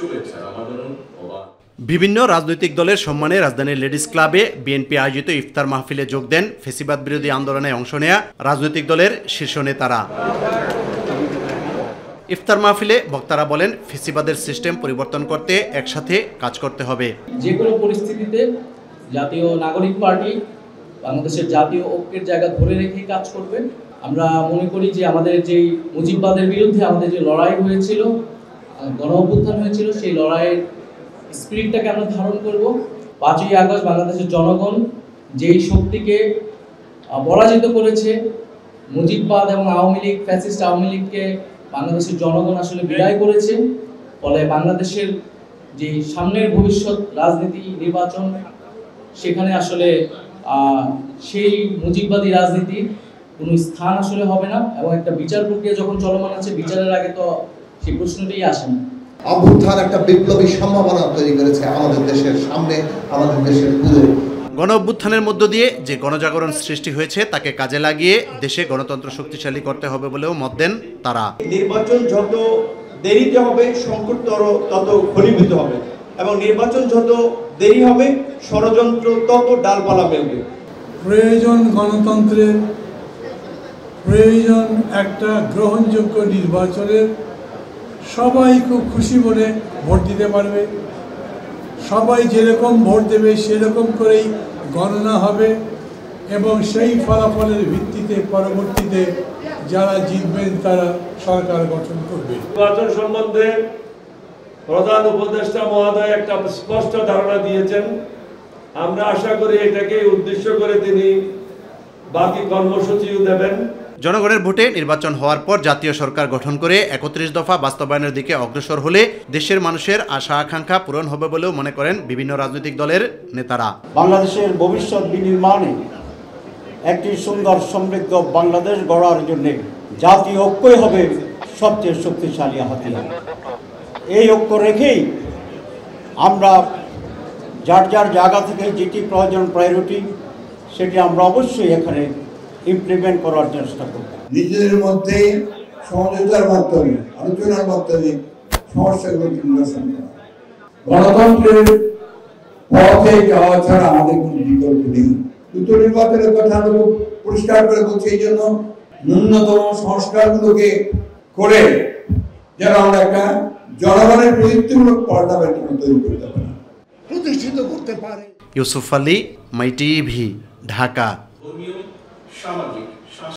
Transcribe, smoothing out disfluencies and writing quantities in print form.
শুভেচ্ছা আমাদের। বিভিন্ন রাজনৈতিক দলের সম্মানে রাজধানীর লেডিস ক্লাবে বিএনপি আয়োজিত ইফতার মাহফিলে যোগ দেন ফ্যাসিবাদ বিরোধী আন্দোলনে অংশ নেয়া রাজনৈতিক দলের শীর্ষ নেতারা। ইফতার মাহফিলে বক্তারা বলেন, ফ্যাসিবাদের সিস্টেম পরিবর্তন করতে একসাথে কাজ করতে হবে। যে কোনো পরিস্থিতিতে জাতীয় নাগরিক পার্টি বাংলাদেশের জাতীয় ঐক্যের জায়গা ধরে রেখে কাজ করবে। আমরা মনে করি যে আমাদের যে মুজিববাদের বিরুদ্ধে আমাদের যে লড়াই হয়েছিল, গণ অভ্যুত্থান হয়েছিল, সেই লড়াইয়ের স্পিরিটটাকে আমরা ধারণ করব। 5ই আগস্ট বাংলাদেশের জনগণ যেই শক্তিকে পরাজিত করেছে, মুজিববাদ এবং আওয়ামী লীগ, ফ্যাসিস্ট আওয়ামী লীগকে বাংলাদেশের জনগণ আসলে বিদায় করেছে। ফলে বাংলাদেশের যে সামনের ভবিষ্যৎ রাজনীতি নির্বাচন, সেখানে আসলে সেই মুজিববাদী রাজনীতির কোনো স্থান আসলে হবে না। এবং একটা বিচার প্রক্রিয়া যখন চলমান আছে, বিচারের আগে তো সেই প্রশ্নটাই আসে না। অভ্যুত্থান একটা বিপ্লবী সম্ভাবনা তৈরি করেছে আমাদের দেশের সামনে, আমাদের দেশের পুরো। গণ অভ্যুত্থানের মধ্য দিয়ে যে গণজাগরণ সৃষ্টি হয়েছে তাকে কাজে লাগিয়ে দেশে গণতন্ত্র শক্তিশালী করতে হবে বলেও মত দেন তারা। নির্বাচন যত দেরিতে হবে, সংকটতর তত ঘনীভূত হবে, এবং নির্বাচন যত দেরি হবে, ষড়যন্ত্র তত ডালপালা মেলবে। প্রয়োজন গণতন্ত্রের, প্রয়োজন একটা গ্রহণযোগ্য নির্বাচনের। সবাই খুব খুশি মনে ভোট দিতে পারবে, সবাই যেরকম ভোট দেবে সেরকম করেই গণনা হবে, এবং সেই ফলাফলের ভিত্তিতে পরবর্তীতে যারা জিতবেন তারা সরকার গঠন করবে। নির্বাচন সম্বন্ধে প্রধান উপদেষ্টা মহোদয় একটা স্পষ্ট ধারণা দিয়েছেন। আমরা আশা করি এটাকে উদ্দেশ্য করে তিনি বাকি কর্মসূচিও দেবেন। জনগণের ভোটে নির্বাচন হওয়ার পর জাতীয় সরকার গঠন করে 31 দফা বাস্তবায়নের দিকে অগ্রসর হলে দেশের মানুষের আশা আকাঙ্ক্ষা পূরণ হবে বলেও মনে করেন বিভিন্ন রাজনৈতিক দলের নেতারা। বাংলাদেশের ভবিষ্যৎ বিনির্মাণে একটি সুন্দর সমৃদ্ধ বাংলাদেশ গড়ার জন্য জাতীয় ঐক্যই হবে সবচেয়ে শক্তিশালী হাতিয়ার। এই ঐক্য রেখেই আমরা যার যার জায়গা থেকে যেটি প্রয়োজন, প্রায়োরিটি, সেটি আমরা অবশ্যই এখানে ইমপ্লিমেন্ট করার চেষ্টা করব। নিজেদের মধ্যে সমঝোতার মাধ্যমে, আলোচনার মাধ্যমে সমস্যাগুলো নিরসন করা। গণতন্ত্রের পথে যাওয়া ছাড়া আমাদের কোনো বিকল্প নেই। দ্রুত নির্বাচনের কথা আমরা পরিষ্কার করে বলছি। এই জন্য ন্যূনতম সংস্কারগুলোকে করে যেন আমরা একটা জনগণের প্রযুক্তিমূলক পার্লামেন্ট তৈরি করতে পারি, প্রতিষ্ঠিত করতে পারে। ইউসুফ আলী, মাই টিভি, ঢাকা। সামাজিক